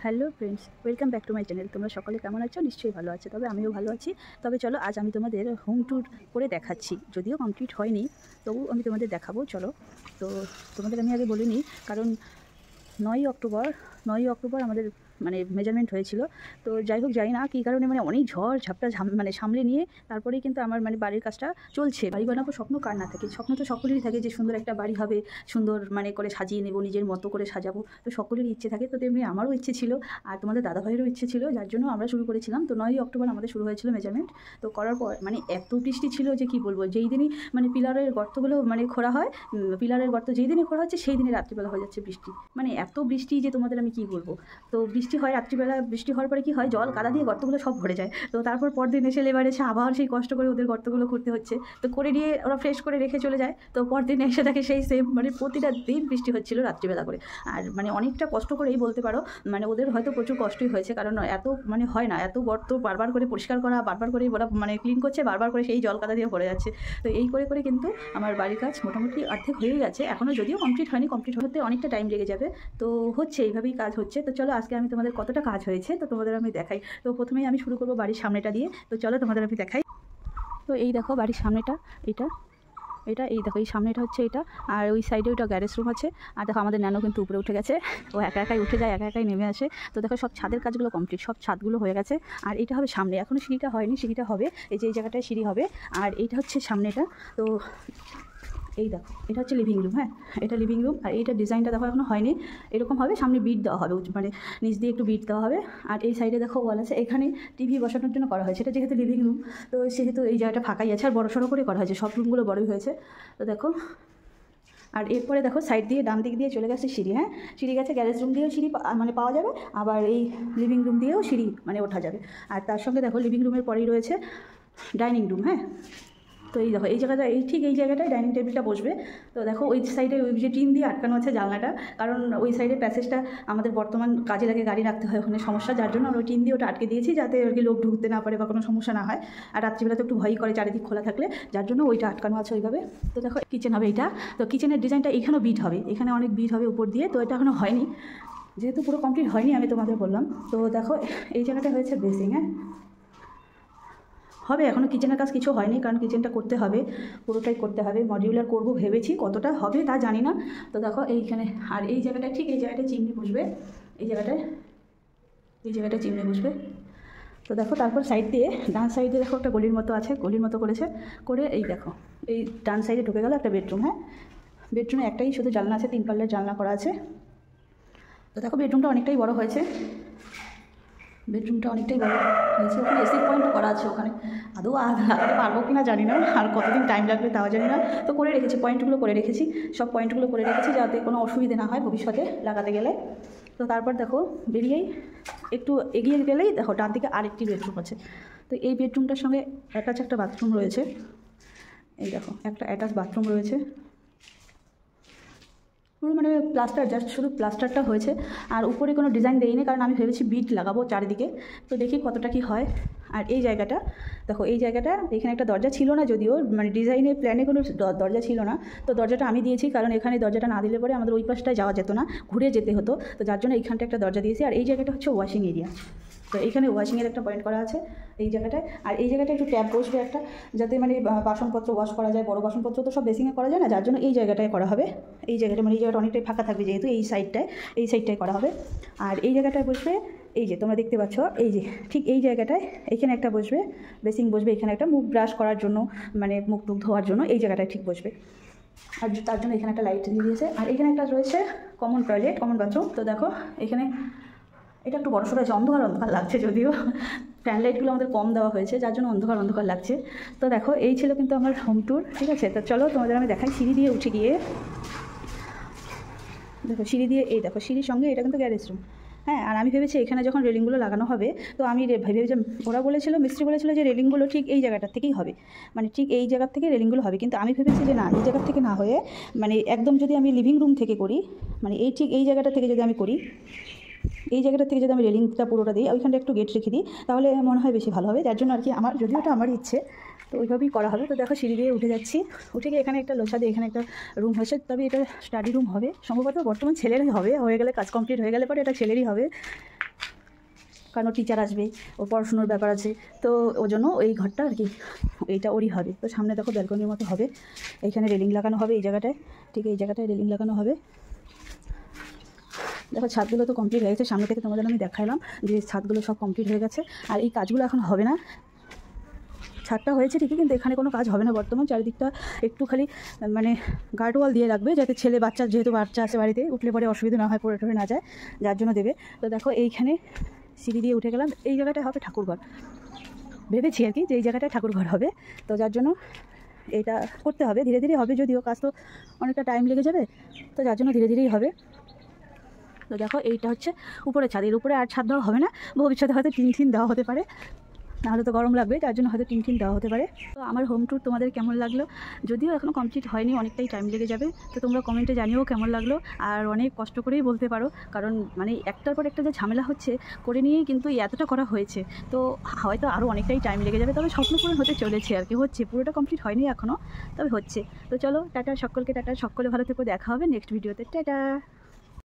Hello friends, welcome back to my channel. তোমরা সকলে কেমন আছো? নিশ্চয়ই ভালো আছো। তবে আমিও ভালো আছি। তবে চলো আজ আমি তোমাদের হোম ট্যুর করে দেখাচ্ছি। যদিও কমপ্লিট হয়নি, তবু আমি তোমাদের দেখাবো। চলো, তো তোমাদের আমি আগে বলিনি, কারণ 9ই অক্টোবর আমাদের মেজারমেন্ট হয়েছিল। তো যাই হোক, যাই না কী কারণে অনেক ঝড় ঝাপটা সামলে নিয়ে তারপরেই কিন্তু আমার বাড়ির কাজটা চলছে। বাড়ি বানাবো, স্বপ্ন কার না থাকে? স্বপ্ন তো সকলেরই থাকে যে সুন্দর একটা বাড়ি হবে, সুন্দর করে সাজিয়ে নেবো, নিজের মতো করে সাজাবো। তো সকলেরই ইচ্ছে থাকে। তো তেমনি আমারও ইচ্ছে ছিল, আর তোমাদের দাদাভাইয়েরও ইচ্ছে ছিল, যার জন্য আমরা শুরু করেছিলাম। তো 9ই অক্টোবর আমাদের শুরু হয়েছিল মেজারমেন্ট। তো করার পর এত বৃষ্টি ছিল যে কি বলবো, যেই দিনই পিলারের গর্তগুলো খোঁড়া হয়, পিলারের গর্ত যেই দিনে খোঁড়া হচ্ছে সেই দিনে রাত্রিবেলা হয়ে যাচ্ছে বৃষ্টি। এত বৃষ্টি যে তোমাদের আমি কী বলবো। তো বৃষ্টি হয় রাত্রিবেলা, বৃষ্টি হওয়ার পরে কী হয়, জল কাদা দিয়ে গর্তগুলো সব ভরে যায়। তো তারপর পরদিন এসে লেবার এসে আবার সেই কষ্ট করে ওদের গর্তগুলো করতে হচ্ছে। তো করে দিয়ে ওরা ফ্রেশ করে রেখে চলে যায়। তো পরদিন এসে থাকে সেই সেম, প্রতিটা দিন বৃষ্টি হচ্ছিল রাত্রিবেলা করে। আর অনেকটা কষ্ট করেই বলতে পারো, ওদের হয়তো প্রচুর কষ্টই হয়েছে, কারণ এত হয় না, এত গর্ত বারবার করে পরিষ্কার করা, বারবার করে ওরা ক্লিন করছে, বারবার করে সেই জল কাদা দিয়ে ভরে যাচ্ছে। তো এই করে করে কিন্তু আমার বাড়ির কাজ মোটামুটি অর্ধেক হয়ে গেছে। এখনও যদিও কমপ্লিট হয়নি, কমপ্লিট হতে অনেকটা টাইম লেগে যাবে। তো হচ্ছে, এইভাবেই কাজ হচ্ছে। তো চলো আজকে আমি তোমাদের কতটা কাজ হয়েছে তো তোমাদের আমি দেখাই। তো প্রথমেই আমি শুরু করবো বাড়ির সামনেটা দিয়ে। তো চলো তোমাদের আমি দেখাই। তো এই দেখো বাড়ির সামনেটা, এটা এই দেখো, এই সামনেটা হচ্ছে এটা। আর ওই সাইডে ওইটা গ্যারেজ রুম আছে। আর দেখো আমাদের ন্যানো কিন্তু উপরে উঠে গেছে, ও একা একাই উঠে যায়, একা একাই নেমে আসে। তো দেখো সব ছাদের কাজগুলো কমপ্লিট, সব ছাদগুলো হয়ে গেছে। আর এটা হবে সামনে, এখনও সিঁড়িটা হয়নি, সিঁড়িটা হবে এই যে এই জায়গাটায় সিঁড়ি হবে। আর এইটা হচ্ছে সামনেটা। তো এই দেখো, এটা হচ্ছে লিভিং রুম। হ্যাঁ, এটা লিভিং রুম। আর এইটা ডিজাইনটা দেখো এখনো হয়নি, এরকম হবে। সামনে বিট দেওয়া হবে, নিচ দিয়ে একটু বিট দেওয়া হবে। আর এই সাইডে দেখো ওয়াল আছে, এখানে টিভি বসানোর জন্য করা হয়েছে। এটা যেহেতু লিভিং রুম, তো সেহেতু এই জায়গাটা ফাঁকাই আছে, আর বড়সড় করে করা হয়েছে, সব রুমগুলো বড়ই হয়েছে। তো দেখো, আর এরপরে দেখো সাইড দিয়ে ডান দিক দিয়ে চলে গেছে সিঁড়ি। হ্যাঁ, সিঁড়ি গেছে, গ্যারেজ রুম দিয়েও সিঁড়ি পাওয়া যাবে, আবার এই লিভিং রুম দিয়েও সিঁড়ি ওঠা যাবে। আর তার সঙ্গে দেখো লিভিং রুমের পরেই রয়েছে ডাইনিং রুম। হ্যাঁ, তো এই দেখো এই জায়গাটা, ঠিক এই জায়গাটায় ডাইনিং টেবিলটা বসবে। তো দেখো ওই সাইডে ওই যে টিন দিয়ে আটকানো আছে জানলাটা, কারণ ওই সাইডের প্যাসেজটা আমাদের বর্তমান কাজে লাগে, গাড়ি রাখতে হয় ওখানে, সমস্যা, যার জন্য আমরা ওই টিন দিয়ে ওটা আটকে দিয়েছি, যাতে আর কি লোক ঢুকতে না পারে বা কোনো সমস্যা না হয়। আর রাত্রিবেলা তো একটু ভয়ই করে চারিদিক খোলা থাকলে, যার জন্য ওইটা আটকানো আছে ওইভাবে। তো দেখো কিচেন হবে এইটা। তো কিচেনের ডিজাইনটা এখানেও বিট হবে, এখানে অনেক বিট হবে উপর দিয়ে। তো এটা এখনও হয়নি, যেহেতু পুরো কমপ্লিট হয়নি, আমি তোমাদের বললাম। তো দেখো এই জায়গাটা হয়েছে বেসিং। হ্যাঁ, হবে, এখনও কিচেনের কাজ কিছু হয়নি, কারণ কিচেনটা করতে হবে, পুরোটাই করতে হবে। মডিউলার করবো ভেবেছি, কতটা হবে তা জানি না। তো দেখো এইখানে, আর এই জায়গাটায়, ঠিক এই জায়গাটায় চিমনি বসবে, এই জায়গাটায় চিমনি বসবে। তো দেখো তারপর সাইড দিয়ে, ডান সাইডে দেখো একটা গলির মতো আছে, গলির মতো করেছে, করে এই দেখো এই ডান সাইডে ঢুকে গেল একটা বেডরুম। হ্যাঁ, বেডরুমে একটাই শুধু জানলা আছে, 3 পাল্লার জানলা করা আছে। তো দেখো বেডরুমটা অনেকটাই বড় হয়েছে, ওখানে এসির পয়েন্টও করা আছে। ওখানে আদৌ লাগাতে পারবো কি না জানি না, আর কতদিন টাইম লাগবে তাও জানি না। তো করে রেখেছি, পয়েন্টগুলো করে রেখেছি, সব পয়েন্টগুলো করে রেখেছি, যাতে কোনো অসুবিধে না হয় ভবিষ্যতে লাগাতে গেলে। তো তারপর দেখো বেরিয়েই একটু এগিয়ে গেলেই দেখো ডান দিকে আরেকটি বেডরুম আছে। তো এই বেডরুমটার সঙ্গে অ্যাটাচ একটা বাথরুম রয়েছে। এই দেখো একটা অ্যাটাচ বাথরুম রয়েছে, পুরো প্লাস্টার, জাস্ট শুধু প্লাস্টারটা হয়েছে। আর উপরে কোনো ডিজাইন দেইনি, কারণ আমি ভেবেছি বিট লাগাবো চারিদিকে। তো দেখি কতটা কি হয়। আর এই জায়গাটা দেখো, এই জায়গাটা এখানে একটা দরজা ছিল না, যদিও ডিজাইনে প্ল্যানে কোনো দরজা ছিল না। তো দরজাটা আমি দিয়েছি, কারণ এখানে দরজাটা না দিলে পরে আমাদের ওই পাশটায় যাওয়া যেত না, ঘুরে যেতে হতো। তো যার জন্য এইখানটা একটা দরজা দিয়েছি। আর এই জায়গাটা হচ্ছে ওয়াশিং এরিয়া। তো এইখানে ওয়াশিংয়ের একটা পয়েন্ট করা আছে এই জায়গাটায়। আর এই জায়গাটায় একটু ট্যাপ বসবে একটা, যাতে বাসনপত্র ওয়াশ করা যায়, বড় বাসনপত্র তো সব বেসিংয়ে করা যায় না, যার জন্য এই জায়গাটায় করা হবে। এই জায়গাটা এই জায়গাটা অনেকটাই ফাঁকা থাকবে, যেহেতু এই সাইডটায় করা হবে। আর এই জায়গাটায় বসবে, এই যে তোমরা দেখতে পাচ্ছ, এই যে ঠিক এই জায়গাটায় এখানে একটা বসবে বেসিং, বসবে এখানে একটা, মুখ ব্রাশ করার জন্য, মুখ টুক ধোয়ার জন্য এই জায়গাটায় ঠিক বসবে। আর তার জন্য এখানে একটা লাইট দিয়ে দিয়েছে। আর এখানে একটা রয়েছে কমন টয়লেট, কমন বাথরুম। তো দেখো এখানে এটা একটু বড়সড় আছে, অন্ধকার অন্ধকার লাগছে, যদিও ফ্যান লাইটগুলো আমাদের কম দেওয়া হয়েছে, যার জন্য অন্ধকার অন্ধকার লাগছে। তো দেখো এই ছিল কিন্তু আমার হোম ট্যুর, ঠিক আছে। তো চলো তোমাদের আমি দেখাই। সিঁড়ি দিয়ে উঠে গিয়ে দেখো, সিঁড়ি দিয়ে, এই দেখো সিঁড়ির সঙ্গে এটা কিন্তু গ্যারেজ রুম। হ্যাঁ, আর আমি ভেবেছি এখানে যখন রেলিংগুলো লাগানো হবে, তো আমি ভেবে যে ওরা বলেছিল, মিস্ত্রি বলেছিল যে রেলিংগুলো ঠিক এই জায়গাটার থেকেই হবে, ঠিক এই জায়গার থেকে রেলিংগুলো হবে। কিন্তু আমি ভেবেছি যে না, এই জায়গার থেকে না হয়ে একদম যদি আমি লিভিং রুম থেকে করি, এই ঠিক এই জায়গাটা থেকে যদি আমি করি, এই জায়গাটা থেকে যদি আমি রেলিংটা পুরোটা দিই, ওইখানটা একটু গেট রেখে দিই, তাহলে মনে হয় বেশি ভালো হবে। যার জন্য আর কি আমার, যদিও ওটা আমার ইচ্ছে, তো ওইভাবেই করা হবে। তো দেখো সিঁড়ি দিয়ে উঠে যাচ্ছি, উঠে গিয়ে এখানে একটা লোসা দিয়ে এখানে একটা রুম হয়েছে। তবে এটা স্টাডি রুম হবে সম্ভবত, বর্তমান ছেলেরই হবে, হয়ে গেলে কাজ কমপ্লিট হয়ে গেলে পরে এটা ছেলেরই হবে। কারণ টিচার আসবে, ওর পড়াশুনোর ব্যাপার আছে, তো ওই জন্য এই ঘরটা আর কি এইটা ওরই হবে। তো সামনে দেখো ব্যালকনির মতো হবে, এইখানে রেলিং লাগানো হবে, এই জায়গাটায় ঠিক এই জায়গাটায় রেলিং লাগানো হবে। দেখো ছাদগুলো তো কমপ্লিট হয়ে গেছে, সামনে থেকে তোমাদের আমি দেখালাম যে ছাদগুলো সব কমপ্লিট হয়ে গেছে। আর এই কাজগুলো এখন হবে না, ছাদটা হয়েছে ঠিকই, কিন্তু এখানে কোনো কাজ হবে না বর্তমান। চারিদিকটা একটু খালি মানে গার্ড ওয়াল দিয়ে রাখবে, যাতে ছেলে বাচ্চা, যেহেতু বাচ্চা আছে বাড়িতে, উঠলে পরে অসুবিধা না হয়, পড়ে টরে না যায়, যার জন্য দেবে। তো দেখো এইখানে সিঁড়ি দিয়ে উঠে গেলাম, এই জায়গাটায় হবে ঠাকুরঘর, ভেবেছি আর কি যে এই জায়গাটায় ঠাকুরঘর হবে। তো যার জন্য এটা করতে হবে, ধীরে ধীরে হবে, যদিও কাজ তো অনেকটা টাইম লেগে যাবে, তো যার জন্য ধীরে ধীরেই হবে। তো দেখো এইটা হচ্ছে উপরে ছাদ, এর উপরে আর ছাদ দেওয়া হবে না, ভবিষ্যতে হয়তো টিন দেওয়া হতে পারে, নাহলে তো গরম লাগবে, তার জন্য হয়তো টিন দেওয়া হতে পারে। তো আমার হোম ট্যুর তোমাদের কেমন লাগলো, যদিও এখনও কমপ্লিট হয়নি, অনেকটাই টাইম লেগে যাবে, তো তোমরা কমেন্টে জানিও কেমন লাগলো। আর অনেক কষ্ট করেই বলতে পারো, কারণ মানে একটার পর একটা যে ঝামেলা হচ্ছে করে নিয়েই কিন্তু এতটা করা হয়েছে, তো হয়তো আরও অনেকটাই টাইম লেগে যাবে, তবে স্বপ্ন পূরণ হতে চলেছে আর কি, হচ্ছে, পুরোটা কমপ্লিট হয়নি এখনও, তবে হচ্ছে। তো চলো টাটা সকলকে, টাটা, সকলে ভালো থেকো, দেখা হবে নেক্সট ভিডিওতে, টাটা।